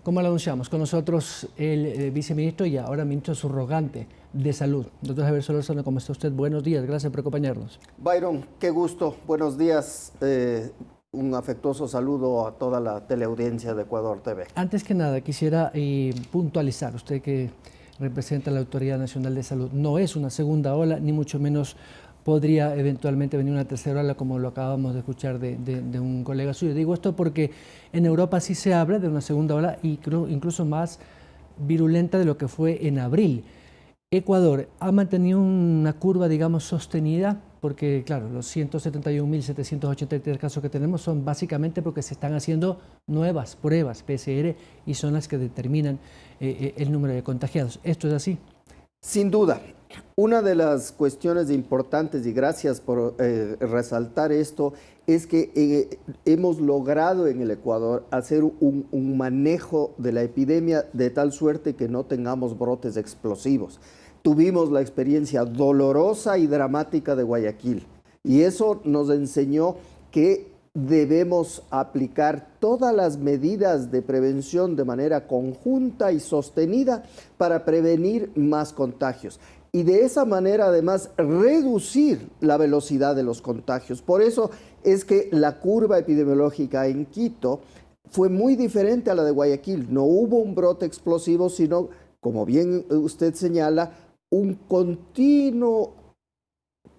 Como lo anunciamos, con nosotros el viceministro y ahora ministro subrogante de Salud, doctor Javier Solórzano. ¿Cómo está usted? Buenos días, gracias por acompañarnos. Byron, qué gusto, buenos días. Un afectuoso saludo a toda la teleaudiencia de Ecuador TV. Antes que nada, quisiera puntualizar, usted que representa la Autoridad Nacional de Salud, no es una segunda ola, ni mucho menos podría eventualmente venir una tercera ola, como lo acabamos de escuchar de un colega suyo. Digo esto porque en Europa sí se habla de una segunda ola, y incluso más virulenta de lo que fue en abril. Ecuador ha mantenido una curva, digamos, sostenida, porque claro, los 171.783 casos que tenemos son básicamente porque se están haciendo nuevas pruebas PCR y son las que determinan el número de contagiados. ¿Esto es así? Sin duda, una de las cuestiones importantes, y gracias por resaltar esto, es que hemos logrado en el Ecuador hacer un manejo de la epidemia de tal suerte que no tengamos brotes explosivos. Tuvimos la experiencia dolorosa y dramática de Guayaquil, y eso nos enseñó que debemos aplicar todas las medidas de prevención de manera conjunta y sostenida para prevenir más contagios. Y de esa manera, además, reducir la velocidad de los contagios. Por eso es que la curva epidemiológica en Quito fue muy diferente a la de Guayaquil. No hubo un brote explosivo, sino, como bien usted señala, un continuo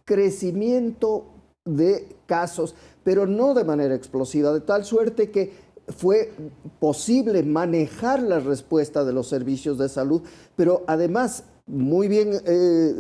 crecimiento de casos, pero no de manera explosiva, de tal suerte que fue posible manejar la respuesta de los servicios de salud, pero además, muy bien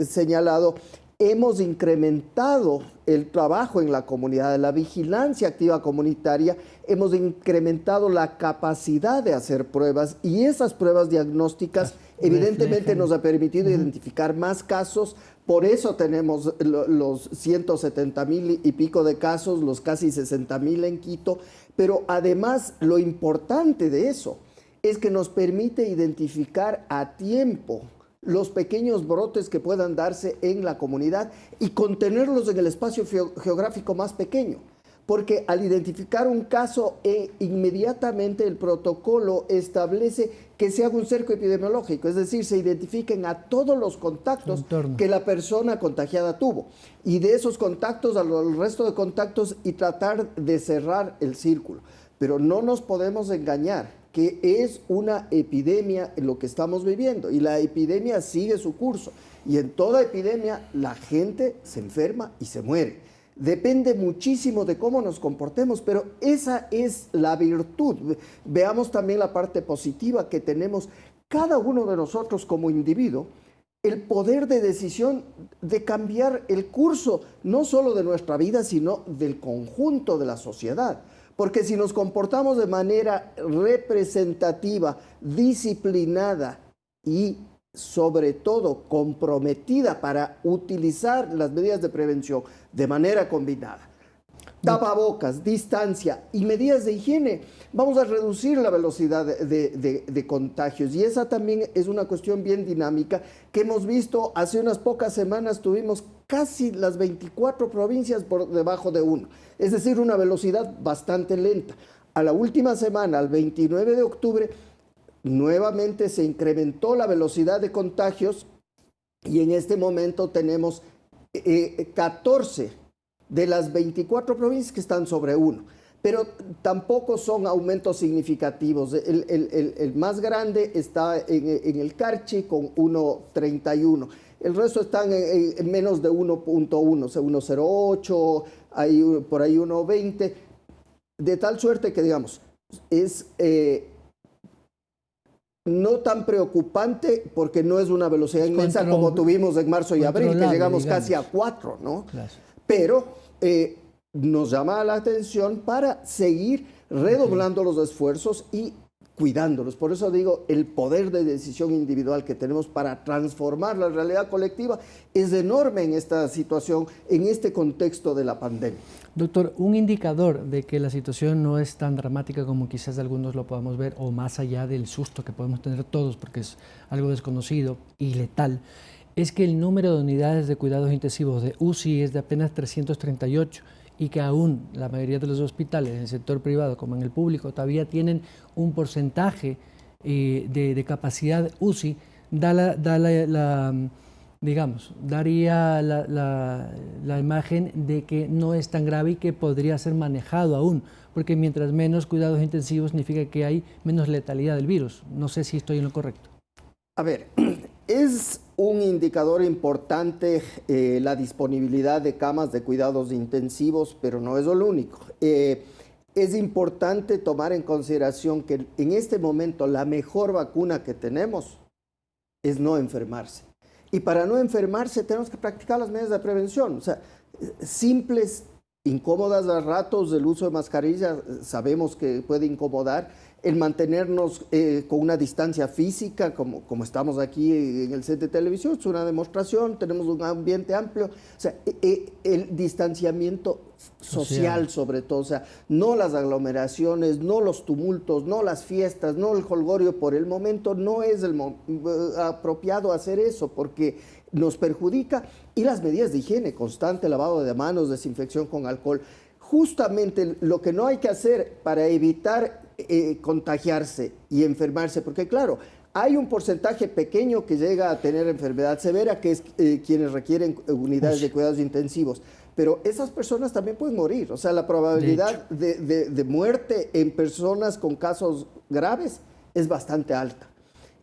señalado, hemos incrementado el trabajo en la comunidad, la vigilancia activa comunitaria, hemos incrementado la capacidad de hacer pruebas, y esas pruebas diagnósticas evidentemente nos ha permitido identificar más casos. Por eso tenemos los 170.000 y pico de casos, los casi 60.000 en Quito, pero además lo importante de eso es que nos permite identificar a tiempo los pequeños brotes que puedan darse en la comunidad y contenerlos en el espacio geográfico más pequeño. Porque al identificar un caso, inmediatamente el protocolo establece que se haga un cerco epidemiológico, es decir, se identifiquen a todos los contactos que la persona contagiada tuvo, y de esos contactos al resto de contactos, y tratar de cerrar el círculo. Pero no nos podemos engañar que es una epidemia en lo que estamos viviendo, y la epidemia sigue su curso, y en toda epidemia la gente se enferma y se muere. Depende muchísimo de cómo nos comportemos, pero esa es la virtud. Veamos también la parte positiva que tenemos cada uno de nosotros como individuo, el poder de decisión de cambiar el curso, no solo de nuestra vida, sino del conjunto de la sociedad. Porque si nos comportamos de manera representativa, disciplinada y sobre todo comprometida para utilizar las medidas de prevención de manera combinada, tapabocas, distancia y medidas de higiene, vamos a reducir la velocidad de contagios. Y esa también es una cuestión bien dinámica que hemos visto. Hace unas pocas semanas tuvimos casi las 24 provincias por debajo de 1, es decir, una velocidad bastante lenta. A la última semana, al 29 de octubre, nuevamente se incrementó la velocidad de contagios, y en este momento tenemos 14 de las 24 provincias que están sobre 1, pero tampoco son aumentos significativos. El más grande está en el Carchi con 1.31. El resto están en menos de 1.1, 1.08, hay por ahí 1.20, de tal suerte que, digamos, es no tan preocupante, porque no es una velocidad inmensa como tuvimos en marzo y abril, que llegamos casi a 4, ¿no? Claro. Pero nos llama la atención para seguir redoblando los esfuerzos y cuidándolos. Por eso digo, el poder de decisión individual que tenemos para transformar la realidad colectiva es enorme en esta situación, en este contexto de la pandemia. Doctor, un indicador de que la situación no es tan dramática como quizás algunos lo podamos ver, o más allá del susto que podemos tener todos, porque es algo desconocido y letal, es que el número de unidades de cuidados intensivos de UCI es de apenas 338, y que aún la mayoría de los hospitales en el sector privado como en el público todavía tienen un porcentaje de capacidad UCI, digamos, daría la imagen de que no es tan grave y que podría ser manejado aún, porque mientras menos cuidados intensivos significa que hay menos letalidad del virus. No sé si estoy en lo correcto. A ver, es un indicador importante la disponibilidad de camas de cuidados intensivos, pero no es lo único. Es importante tomar en consideración que en este momento la mejor vacuna que tenemos es no enfermarse. Y para no enfermarse tenemos que practicar las medidas de prevención. O sea, simples, incómodas a ratos, el uso de mascarilla sabemos que puede incomodar, el mantenernos con una distancia física, como estamos aquí en el set de televisión, es una demostración, tenemos un ambiente amplio, o sea, el distanciamiento social sobre todo, o sea, no las aglomeraciones, no los tumultos, no las fiestas, no el jolgorio por el momento, no es apropiado hacer eso porque nos perjudica, y las medidas de higiene constante, lavado de manos, desinfección con alcohol. Justamente lo que no hay que hacer para evitar contagiarse y enfermarse, porque claro, hay un porcentaje pequeño que llega a tener enfermedad severa, que es quienes requieren unidades de cuidados intensivos, pero esas personas también pueden morir, o sea, la probabilidad de muerte en personas con casos graves es bastante alta.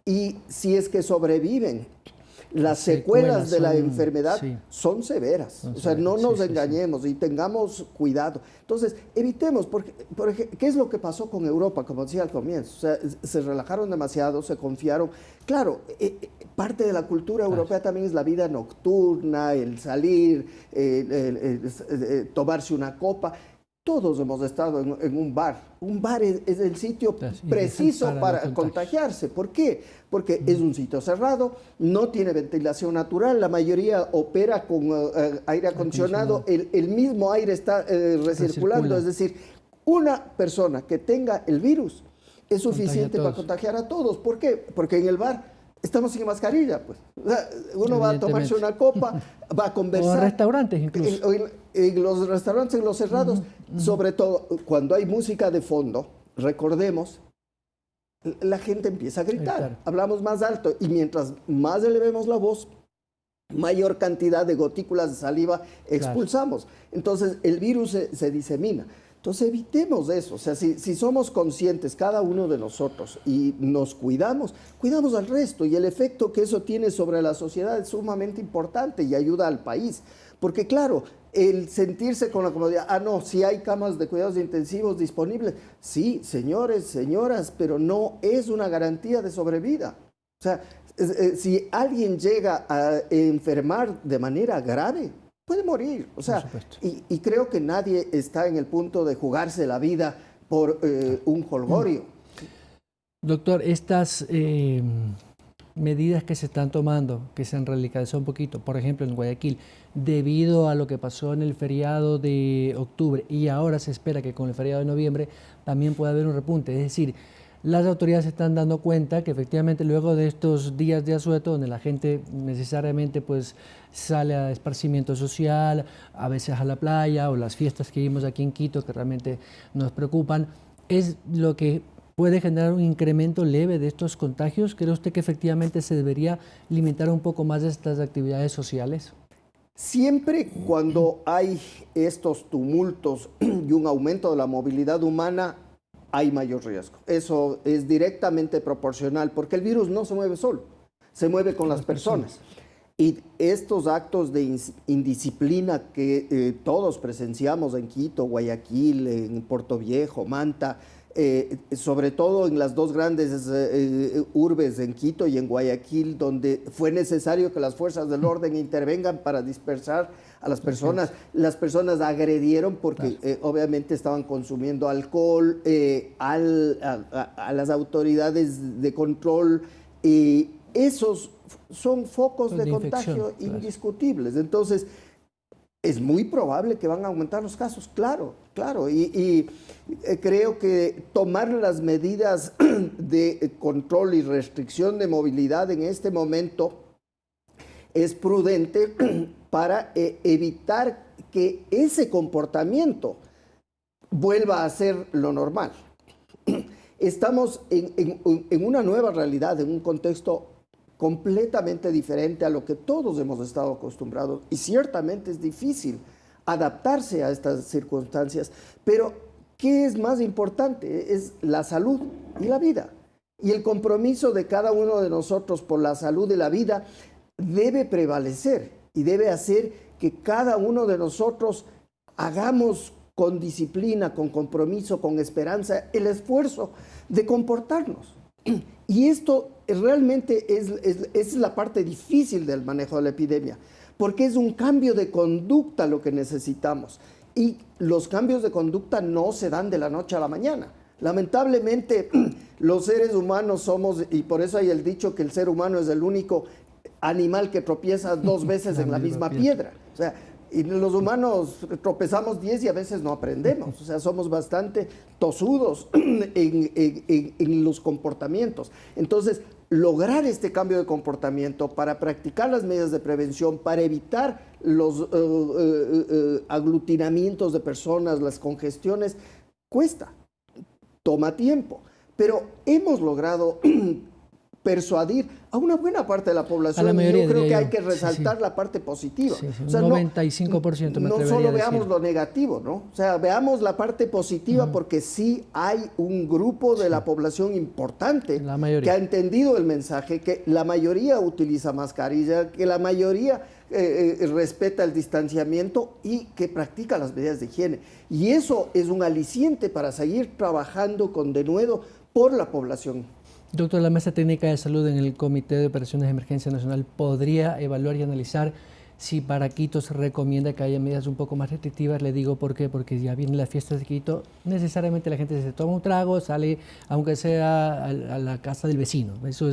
Y si es que sobreviven, las secuelas de la enfermedad son severas. O sea, no nos engañemos y tengamos cuidado. Entonces, evitemos, porque, ¿qué es lo que pasó con Europa, como decía al comienzo? O sea, se relajaron demasiado, se confiaron. Claro, parte de la cultura europea también es la vida nocturna, el salir, tomarse una copa. Todos hemos estado en un bar. Un bar es el sitio preciso para contagiarse. ¿Por qué? Porque es un sitio cerrado, no tiene ventilación natural, la mayoría opera con aire acondicionado, el mismo aire está recirculando. Es decir, una persona que tenga el virus es suficiente para contagiar a todos. ¿Por qué? Porque en el bar estamos sin mascarilla, pues. O sea, uno va a tomarse una copa, va a conversar. O en restaurantes incluso. En los restaurantes, en los cerrados, sobre todo cuando hay música de fondo, recordemos, la gente empieza a gritar, hablamos más alto y mientras más elevemos la voz, mayor cantidad de gotículas de saliva expulsamos. Entonces el virus se disemina. Entonces evitemos eso, o sea, si somos conscientes cada uno de nosotros y nos cuidamos al resto, y el efecto que eso tiene sobre la sociedad es sumamente importante y ayuda al país. Porque claro, el sentirse con la comodidad, no, si hay camas de cuidados intensivos disponibles, sí, señores, señoras, pero no es una garantía de sobrevida. O sea, si alguien llega a enfermar de manera grave, puede morir, o sea, y creo que nadie está en el punto de jugarse la vida por un jolgorio. Doctor, estas medidas que se están tomando, que se han radicalizado un poquito, por ejemplo en Guayaquil, debido a lo que pasó en el feriado de octubre y ahora se espera que con el feriado de noviembre también pueda haber un repunte, es decir, las autoridades se están dando cuenta que efectivamente luego de estos días de asueto, donde la gente necesariamente pues sale a esparcimiento social, a veces a la playa, o las fiestas que vimos aquí en Quito, que realmente nos preocupan, es lo que puede generar un incremento leve de estos contagios. ¿Cree usted que efectivamente se debería limitar un poco más estas actividades sociales? Siempre cuando hay estos tumultos y un aumento de la movilidad humana, hay mayor riesgo. Eso es directamente proporcional, porque el virus no se mueve solo, se mueve con las personas. Y estos actos de indisciplina que todos presenciamos en Quito, Guayaquil, en Puerto Viejo, Manta, sobre todo en las dos grandes urbes, en Quito y en Guayaquil, donde fue necesario que las fuerzas del orden intervengan para dispersar a las personas. Las personas agredieron porque obviamente estaban consumiendo alcohol, a las autoridades de control, y esos son focos de contagio indiscutibles. Entonces, es muy probable que van a aumentar los casos, claro. Y creo que tomar las medidas de control y restricción de movilidad en este momento es prudente para evitar que ese comportamiento vuelva a ser lo normal. Estamos en una nueva realidad, en un contexto completamente diferente a lo que todos hemos estado acostumbrados, y ciertamente es difícil adaptarse a estas circunstancias, pero ¿qué es más importante? Es la salud y la vida. Y el compromiso de cada uno de nosotros por la salud y la vida debe prevalecer y debe hacer que cada uno de nosotros hagamos con disciplina, con compromiso, con esperanza, el esfuerzo de comportarnos. Y esto realmente es la parte difícil del manejo de la epidemia, porque es un cambio de conducta lo que necesitamos. Y los cambios de conducta no se dan de la noche a la mañana. Lamentablemente, los seres humanos somos, y por eso hay el dicho que el ser humano es el único animal que tropieza 2 veces en la misma piedra. O sea, y los humanos tropezamos 10 y a veces no aprendemos. O sea, somos bastante tosudos en los comportamientos. Entonces, lograr este cambio de comportamiento para practicar las medidas de prevención, para evitar los aglutinamientos de personas, las congestiones, cuesta, toma tiempo. Pero hemos logrado persuadir a una buena parte de la población. Y yo creo que hay que resaltar la parte positiva. O sea, 95% no solo veamos lo negativo, ¿no? O sea, veamos la parte positiva, porque sí hay un grupo de la población importante que ha entendido el mensaje, que la mayoría utiliza mascarilla, que la mayoría respeta el distanciamiento y que practica las medidas de higiene. Y eso es un aliciente para seguir trabajando con denuedo por la población. Doctor, la Mesa Técnica de Salud en el Comité de Operaciones de Emergencia Nacional podría evaluar y analizar si para Quito se recomienda que haya medidas un poco más restrictivas. Le digo por qué, porque ya vienen las fiestas de Quito, necesariamente la gente se toma un trago, sale aunque sea a la casa del vecino. Eso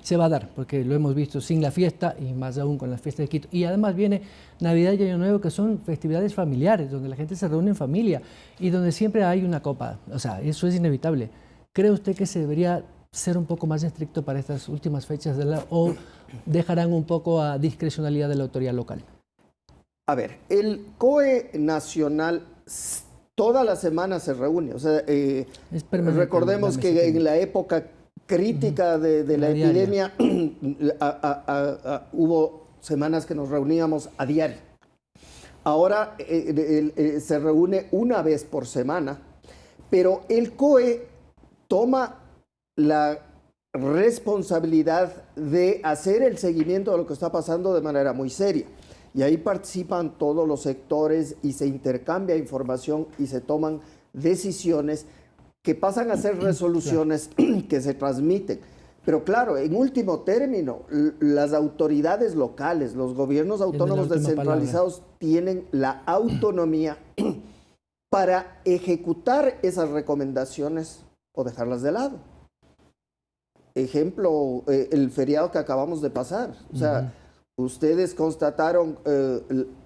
se va a dar, porque lo hemos visto sin la fiesta y más aún con las fiestas de Quito. Y además viene Navidad y Año Nuevo, que son festividades familiares, donde la gente se reúne en familia y donde siempre hay una copa. O sea, eso es inevitable. ¿Cree usted que se debería ser un poco más estricto para estas últimas fechas o dejarán un poco a discrecionalidad de la autoridad local? A ver, el COE nacional toda la semana se reúne. O sea, recordemos que en la época crítica de la epidemia hubo semanas que nos reuníamos a diario. Ahora se reúne una vez por semana, pero el COE toma la responsabilidad de hacer el seguimiento de lo que está pasando de manera muy seria. Y ahí participan todos los sectores y se intercambia información y se toman decisiones que pasan a ser resoluciones que se transmiten. Pero claro, en último término, las autoridades locales, los gobiernos autónomos descentralizados tienen la autonomía para ejecutar esas recomendaciones o dejarlas de lado. Ejemplo, el feriado que acabamos de pasar. O sea, ustedes constataron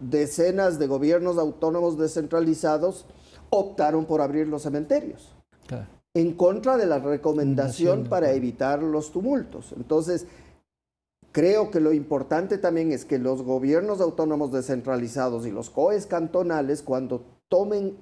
decenas de gobiernos autónomos descentralizados optaron por abrir los cementerios. Claro. En contra de la recomendación para evitar los tumultos. Entonces, creo que lo importante también es que los gobiernos autónomos descentralizados y los COEs cantonales, cuando tomen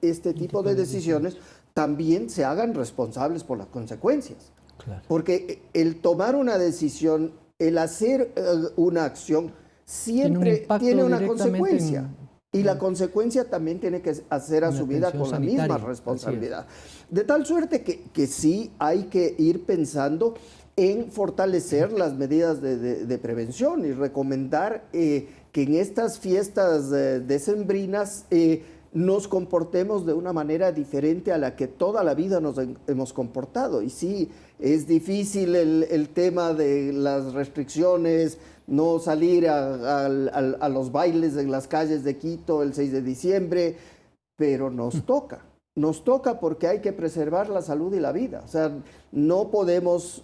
este tipo de decisiones, también se hagan responsables por las consecuencias. Claro. Porque el tomar una decisión, el hacer una acción, siempre tiene una consecuencia. Y la consecuencia también tiene que ser asumida con la misma responsabilidad. De tal suerte que sí hay que ir pensando en fortalecer las medidas de prevención y recomendar que en estas fiestas decembrinas nos comportemos de una manera diferente a la que toda la vida nos hemos comportado. Y sí, es difícil el tema de las restricciones, no salir a los bailes en las calles de Quito el 6 de diciembre, pero nos toca porque hay que preservar la salud y la vida. O sea, no podemos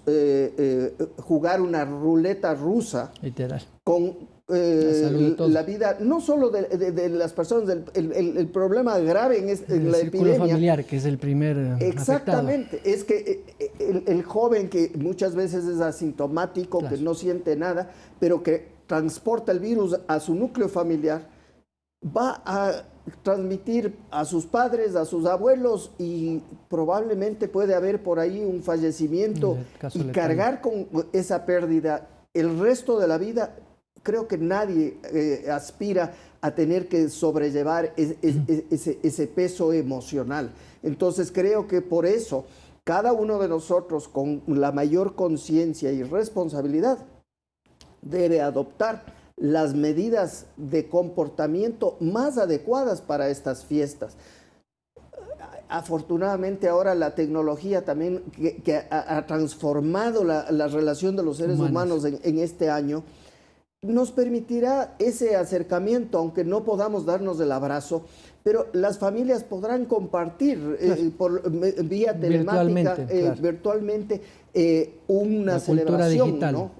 jugar una ruleta rusa literal con la vida, no solo de las personas, el problema grave en la epidemia. El familiar, que es el primer exactamente, afectado. Es que el joven que muchas veces es asintomático, claro, que no siente nada, pero que transporta el virus a su núcleo familiar, va a transmitir a sus padres, a sus abuelos, y probablemente puede haber por ahí un fallecimiento y cargar con esa pérdida el resto de la vida. Creo que nadie aspira a tener que sobrellevar ese peso emocional. Entonces creo que por eso cada uno de nosotros, con la mayor conciencia y responsabilidad, debe adoptar las medidas de comportamiento más adecuadas para estas fiestas. Afortunadamente ahora la tecnología también que ha transformado la relación de los seres humanos en este año, nos permitirá ese acercamiento, aunque no podamos darnos el abrazo, pero las familias podrán compartir vía telemática, virtualmente, una celebración digital, ¿no?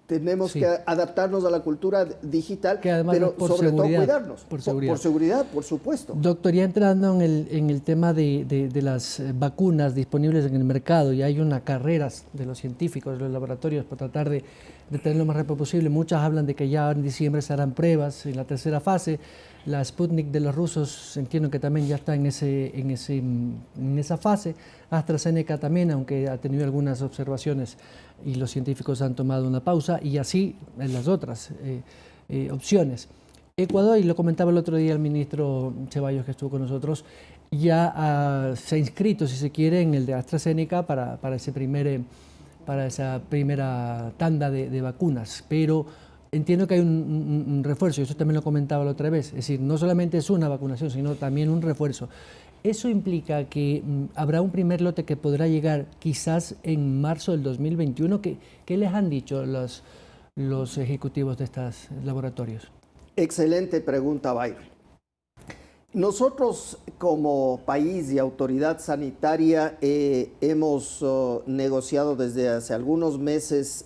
Tenemos que adaptarnos a la cultura digital, pero sobre todo cuidarnos. Por seguridad, por supuesto. Doctor, ya entrando en el tema de las vacunas disponibles en el mercado, y hay una carrera de los científicos, de los laboratorios, para tratar de tener lo más rápido posible. Muchas hablan de que ya en diciembre se harán pruebas en la tercera fase. La Sputnik de los rusos entiendo que también ya está en esa fase. AstraZeneca también, aunque ha tenido algunas observaciones y los científicos han tomado una pausa, y así en las otras opciones. Ecuador, y lo comentaba el otro día el ministro Ceballos, que estuvo con nosotros, ya se ha inscrito, si se quiere, en el de AstraZeneca para esa primera tanda de vacunas, pero entiendo que hay un refuerzo, y eso también lo comentaba la otra vez, es decir, no solamente es una vacunación, sino también un refuerzo. Eso implica que habrá un primer lote que podrá llegar quizás en marzo del 2021. ¿Qué les han dicho los ejecutivos de estos laboratorios? Excelente pregunta, Byron. Nosotros como país y autoridad sanitaria hemos negociado desde hace algunos meses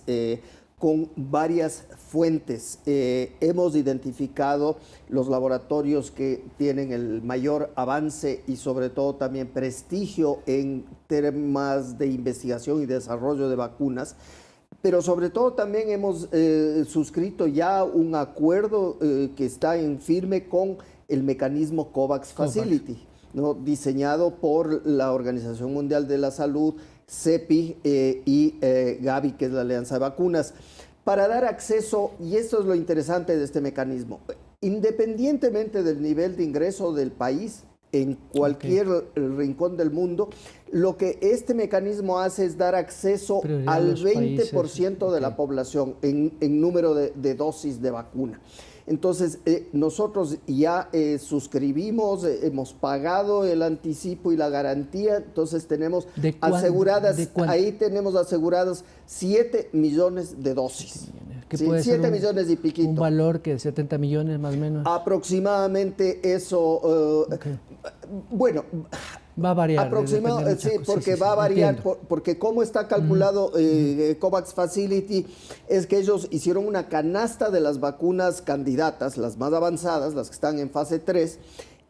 con varias fuentes. Hemos identificado los laboratorios que tienen el mayor avance y sobre todo también prestigio en temas de investigación y desarrollo de vacunas, pero sobre todo también hemos suscrito ya un acuerdo que está en firme con el mecanismo COVAX Facility, ¿no? Diseñado por la Organización Mundial de la Salud, CEPI y Gavi, que es la Alianza de Vacunas, para dar acceso, y esto es lo interesante de este mecanismo, independientemente del nivel de ingreso del país, en cualquier rincón del mundo, lo que este mecanismo hace es dar acceso al 20% de la población en número de dosis de vacuna. Entonces, nosotros ya suscribimos, hemos pagado el anticipo y la garantía, entonces tenemos aseguradas, ahí tenemos aseguradas 7 millones de dosis. Que puede 7 millones y piquito. Un valor que 70 millones más o menos. Aproximadamente eso, bueno, va a variar. Sí, porque va a variar, porque como está calculado COVAX Facility, es que ellos hicieron una canasta de las vacunas candidatas, las más avanzadas, las que están en fase 3,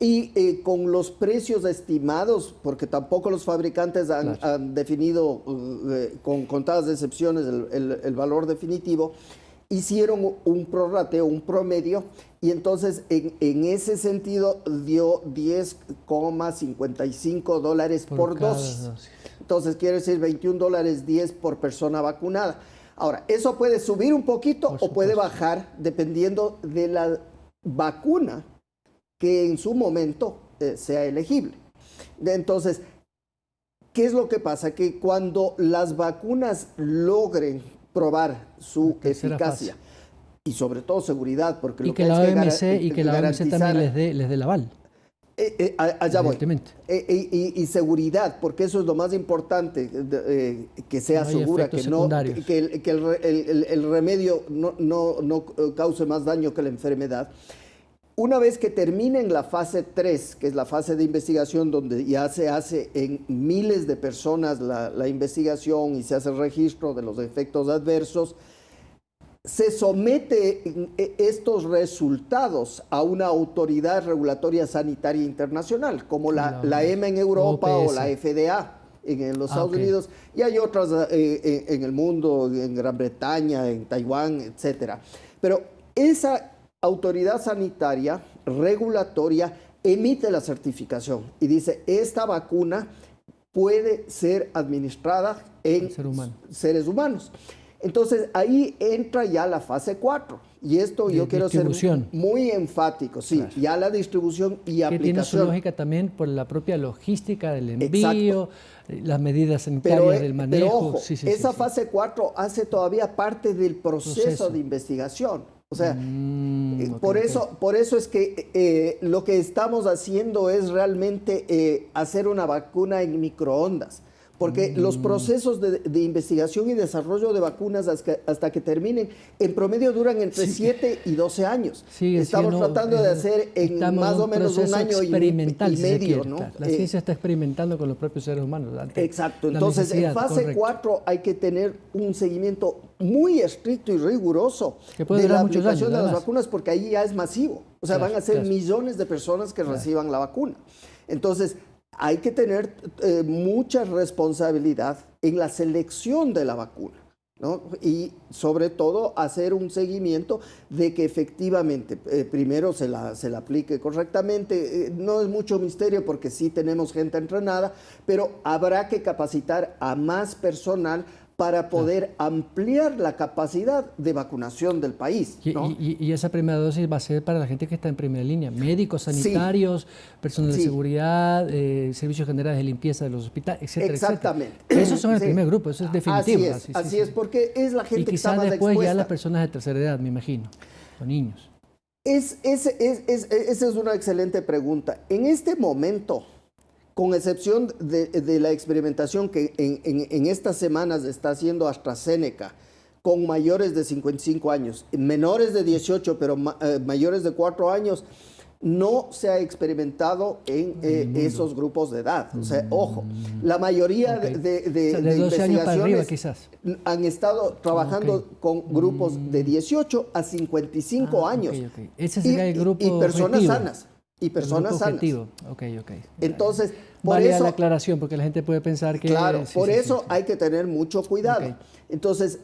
y con los precios estimados, porque tampoco los fabricantes han definido, con contadas excepciones, el valor definitivo, hicieron un prorrateo, un promedio, y entonces en ese sentido dio $10,55 por dosis. Entonces quiere decir $21.10 por persona vacunada. Ahora, eso puede subir un poquito o puede bajar dependiendo de la vacuna que en su momento sea elegible. Entonces, ¿qué es lo que pasa? Que cuando las vacunas logren probar su eficacia y sobre todo seguridad, porque y lo que la OMS y que la OMS también les dé el aval. Allá voy. Y seguridad, porque eso es lo más importante, que sea segura, que el remedio no cause más daño que la enfermedad. Una vez que terminen la fase 3, que es la fase de investigación, donde ya se hace en miles de personas la investigación y se hace el registro de los efectos adversos, se somete estos resultados a una autoridad regulatoria sanitaria internacional, como la EMA en Europa o la FDA en los Estados Unidos, y hay otras en el mundo, en Gran Bretaña, en Taiwán, etcétera. Pero esa autoridad sanitaria regulatoria emite la certificación y dice, esta vacuna puede ser administrada en seres humanos. Entonces, ahí entra ya la fase 4. Y esto yo quiero ser muy enfático, sí, claro. Ya la distribución y aplicación. Que tiene su lógica también por la propia logística del envío, las medidas sanitarias del manejo. Pero ojo, esa fase 4 hace todavía parte del proceso de investigación. O sea, por eso es que lo que estamos haciendo es realmente hacer una vacuna en microondas. Porque los procesos de investigación y desarrollo de vacunas hasta que terminen, en promedio duran entre 7 y 12 años. Estamos tratando de hacer en más o menos un año y medio, ¿no? Claro. La ciencia está experimentando con los propios seres humanos. Exacto. Entonces, en fase 4 hay que tener un seguimiento muy estricto y riguroso de la aplicación de las vacunas, porque ahí ya es masivo. O sea, van a ser millones de personas que reciban la vacuna. Entonces, hay que tener mucha responsabilidad en la selección de la vacuna, ¿no? Y sobre todo hacer un seguimiento de que efectivamente primero se la aplique correctamente. No es mucho misterio porque sí tenemos gente entrenada, pero habrá que capacitar a más personal para poder ampliar la capacidad de vacunación del país, ¿no? Y esa primera dosis va a ser para la gente que está en primera línea, médicos, sanitarios, personal de seguridad, servicios generales de limpieza de los hospitales, etcétera. Exactamente. Etcétera. Esos son el primer grupo, eso es definitivo. Así es, porque es la gente que está más expuesta. Y quizás después ya las personas de tercera edad, me imagino, los niños. Esa es una excelente pregunta. En este momento, con excepción de la experimentación que en estas semanas está haciendo AstraZeneca con mayores de 55 años, menores de 18, pero mayores de 4 años, no se ha experimentado en esos grupos de edad. O sea, ojo, la mayoría de 12 años para arriba, quizás. Han estado trabajando con grupos de 18 a 55 años. Ese sería el grupo y personas objetivo. sanas. Y personas sanas. Entonces, por eso la aclaración, porque la gente puede pensar que... Claro, por eso hay que tener mucho cuidado. Entonces,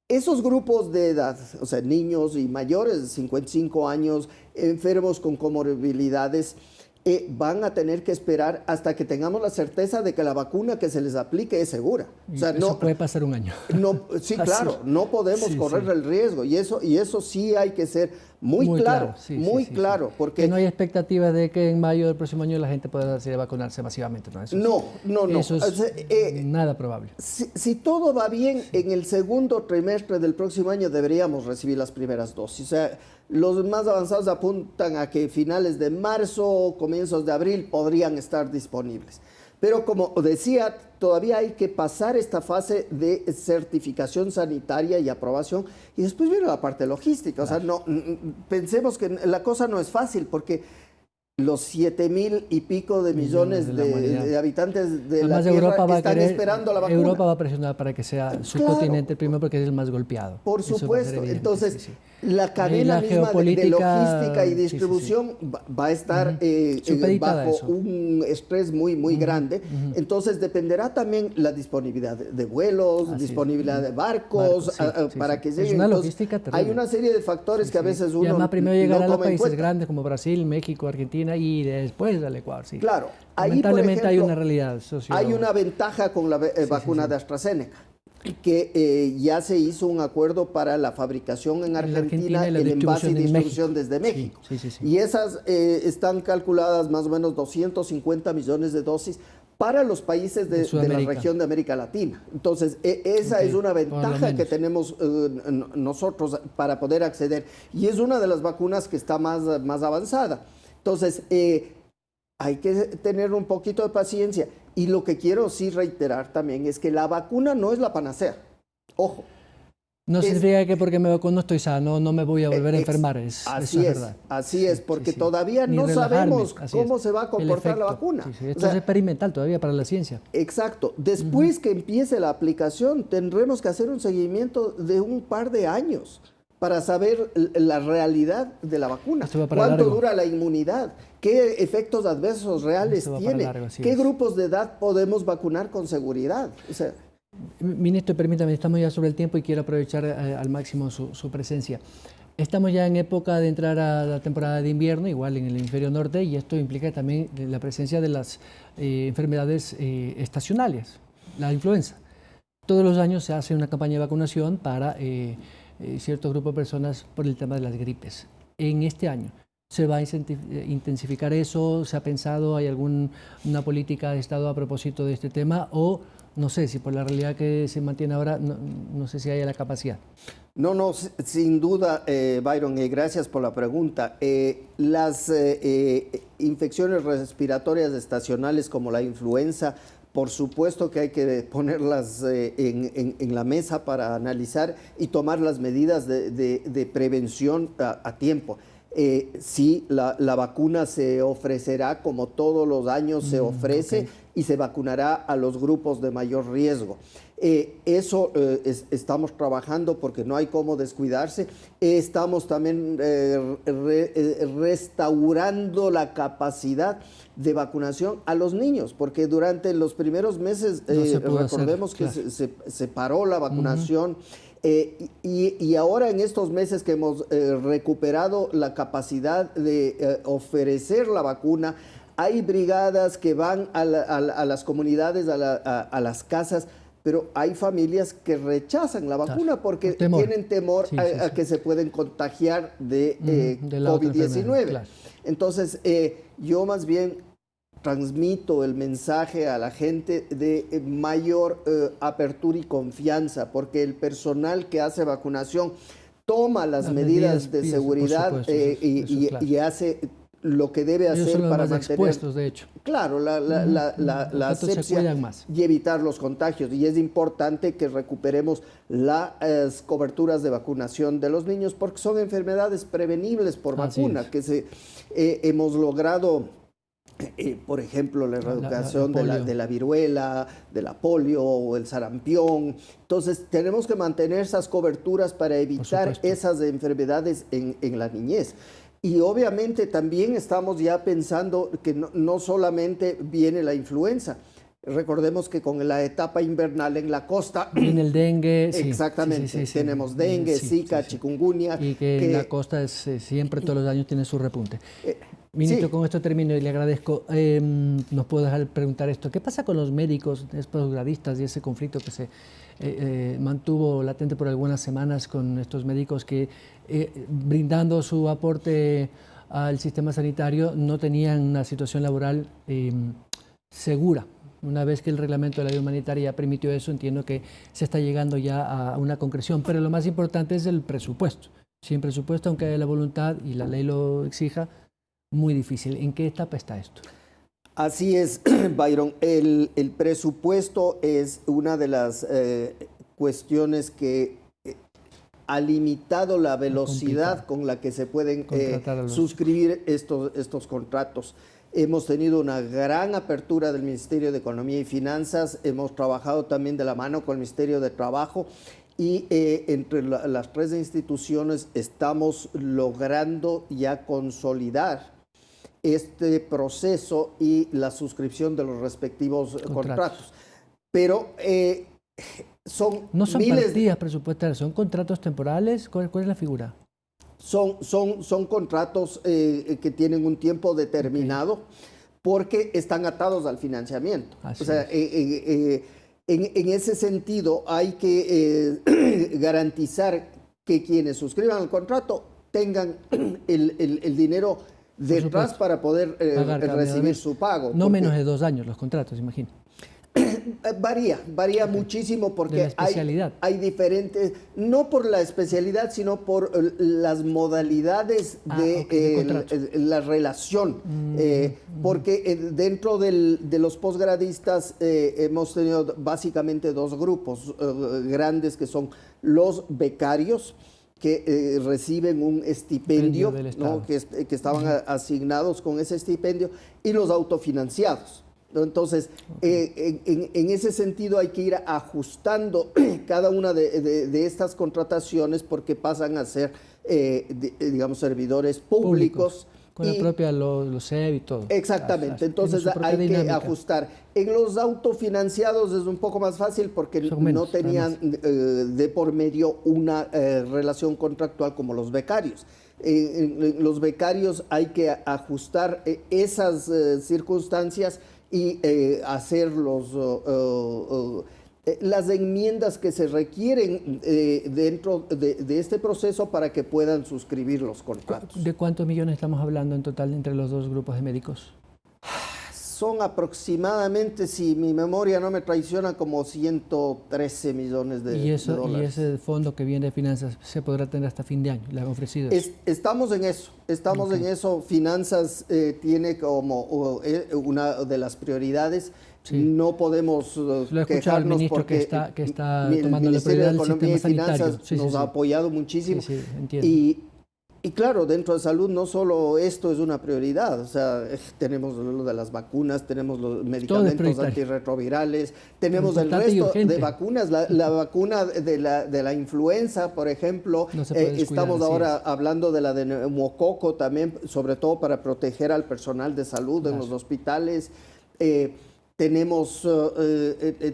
esos grupos de edad, o sea, niños y mayores de 55 años, enfermos con comorbilidades, van a tener que esperar hasta que tengamos la certeza de que la vacuna que se les aplique es segura. O sea, eso puede pasar un año. Sí, claro, no podemos correr el riesgo y eso sí hay que ser muy claro, claro. Porque que no hay expectativas de que en mayo del próximo año la gente pueda vacunarse masivamente, ¿no? No. Eso es nada probable. Si todo va bien, en el segundo trimestre del próximo año deberíamos recibir las primeras dosis. O sea, los más avanzados apuntan a que finales de marzo o comienzos de abril podrían estar disponibles. Pero como decía, todavía hay que pasar esta fase de certificación sanitaria y aprobación y después viene la parte logística. O sea, pensemos que la cosa no es fácil porque los 7,000 y pico de millones de habitantes de la Tierra están esperando la vacuna. Europa va a presionar para que sea su continente primero porque es el más golpeado. Por supuesto. Entonces, la cadena misma de logística y distribución va a estar bajo un estrés muy grande. Entonces, dependerá también la disponibilidad de vuelos, disponibilidad de barcos para que lleguen. Es una logística terrible. Hay una serie de factores que a veces uno y además primero llegará a los países grandes como Brasil, México, Argentina y después al Ecuador. Claro. Lamentablemente hay una realidad Hay una ventaja con la vacuna de AstraZeneca, que ya se hizo un acuerdo para la fabricación en Argentina, el envase y distribución desde México. Y esas están calculadas más o menos 250 millones de dosis para los países de la región de América Latina. Entonces, esa es una ventaja que tenemos nosotros para poder acceder. Y es una de las vacunas que está más avanzada. Entonces, hay que tener un poquito de paciencia. Y lo que quiero sí reiterar también es que la vacuna no es la panacea. Ojo. No significa que porque me vacuno estoy sano, no me voy a volver a enfermar. Así es, porque todavía no sabemos cómo se va a comportar la vacuna. Esto es experimental todavía para la ciencia. Exacto. Después que empiece la aplicación, tendremos que hacer un seguimiento de un par de años para saber la realidad de la vacuna. ¿Cuánto dura la inmunidad? ¿Qué efectos adversos reales tiene? ¿Qué grupos de edad podemos vacunar con seguridad? O sea, Ministro, permítame, estamos ya sobre el tiempo y quiero aprovechar al máximo su presencia. Estamos ya en época de entrar a la temporada de invierno, igual en el hemisferio norte, y esto implica también la presencia de las enfermedades estacionales, la influenza. Todos los años se hace una campaña de vacunación para cierto grupo de personas por el tema de las gripes. En este año, ¿se va a intensificar eso? ¿Se ha pensado, hay alguna política de Estado a propósito de este tema? O no sé si por la realidad que se mantiene ahora, no sé si haya la capacidad. No, sin duda, Byron, gracias por la pregunta. Las infecciones respiratorias estacionales como la influenza, por supuesto que hay que ponerlas en la mesa para analizar y tomar las medidas de prevención a tiempo. Sí, la vacuna se ofrecerá como todos los años se ofrece, okay, y se vacunará a los grupos de mayor riesgo. Eso estamos trabajando porque no hay cómo descuidarse. Estamos también restaurando la capacidad de vacunación a los niños, porque durante los primeros meses recordemos que se paró la vacunación. Y ahora en estos meses que hemos recuperado la capacidad de ofrecer la vacuna, hay brigadas que van a las comunidades, a las casas, pero hay familias que rechazan la vacuna porque tienen temor a que se pueden contagiar de COVID-19. Claro. Entonces, yo más bien transmito el mensaje a la gente de mayor apertura y confianza, porque el personal que hace vacunación toma las medidas de seguridad y hace lo que debe hacer son los para más mantener expuestos, de hecho. Claro, la asepsia y evitar los contagios. Y es importante que recuperemos las coberturas de vacunación de los niños porque son enfermedades prevenibles por vacuna, que hemos logrado. Por ejemplo, la erradicación de la viruela, de la polio o el sarampión. Entonces, tenemos que mantener esas coberturas para evitar esas enfermedades en la niñez. Y obviamente también estamos ya pensando que no solamente viene la influenza. Recordemos que con la etapa invernal en la costa... Viene el dengue. Exactamente. Tenemos dengue, Zika, chikungunya. Y que la costa siempre, todos los años, tiene su repunte. Ministro, con esto termino y le agradezco. ¿Nos puedo dejar preguntar esto? ¿Qué pasa con los médicos posgradistas y ese conflicto que se mantuvo latente por algunas semanas con estos médicos que, brindando su aporte al sistema sanitario, no tenían una situación laboral segura? Una vez que el reglamento de la ley humanitaria permitió eso, entiendo que se está llegando ya a una concreción, pero lo más importante es el presupuesto. Sin presupuesto, aunque haya la voluntad y la ley lo exija, muy difícil. ¿En qué etapa está esto? Así es, Byron. El presupuesto es una de las cuestiones que ha limitado la velocidad con la que se pueden suscribir estos contratos. Hemos tenido una gran apertura del Ministerio de Economía y Finanzas, hemos trabajado también de la mano con el Ministerio de Trabajo y entre las tres instituciones estamos logrando ya consolidar este proceso y la suscripción de los respectivos contratos. Pero no son partidas presupuestarias, son contratos temporales. ¿Cuál es la figura? Son contratos que tienen un tiempo determinado porque están atados al financiamiento. Así o sea, en ese sentido hay que garantizar que quienes suscriban el contrato tengan el dinero detrás para poder recibir su pago. No menos de 2 años los contratos, imagino. Varía muchísimo porque hay diferentes, no por la especialidad, sino por las modalidades de la relación. Porque dentro de los posgradistas hemos tenido básicamente 2 grupos grandes que son los becarios, que reciben un estipendio, ¿no? que estaban asignados con ese estipendio, y los autofinanciados. Entonces, en ese sentido hay que ir ajustando cada una de estas contrataciones porque pasan a ser, digamos, servidores públicos Con la propia, los CEP y todo. Exactamente, entonces hay que ajustar. En los autofinanciados es un poco más fácil porque no tenían de por medio una relación contractual como los becarios. Los becarios hay que ajustar esas circunstancias y hacer las enmiendas que se requieren dentro de este proceso para que puedan suscribir los contratos. ¿De cuántos millones estamos hablando en total entre los dos grupos de médicos? Son aproximadamente, si mi memoria no me traiciona, como 113 millones de dólares. ¿Y ese fondo que viene de finanzas se podrá tener hasta fin de año? ¿Le han ofrecido eso? Estamos en eso, en eso. Finanzas tiene como una de las prioridades. Sí. No podemos quejarnos al ministro porque que está el tomando Ministerio la de Economía y Finanzas nos ha apoyado muchísimo. Sí, entiendo. Y claro, dentro de salud no solo esto es una prioridad, o sea, tenemos lo de las vacunas, tenemos los medicamentos antirretrovirales, tenemos el resto de vacunas, la vacuna de la influenza, por ejemplo, estamos ahora hablando de la de neumococo también, sobre todo para proteger al personal de salud en los hospitales. Tenemos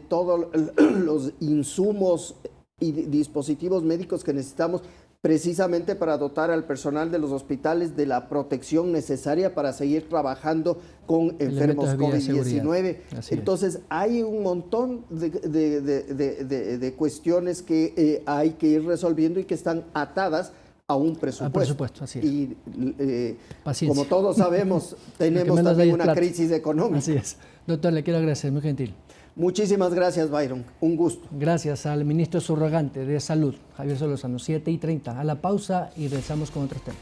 todos los insumos y dispositivos médicos que necesitamos precisamente para dotar al personal de los hospitales de la protección necesaria para seguir trabajando con enfermos COVID-19. Entonces, hay un montón de cuestiones que hay que ir resolviendo y que están atadas a un presupuesto. Así es. Y como todos sabemos, tenemos también una crisis económica. Así es. Doctor, le quiero agradecer, muy gentil. Muchísimas gracias, Byron. Un gusto. Gracias al ministro subrogante de Salud, Javier Solórzano, 7:30. A la pausa y regresamos con otros temas.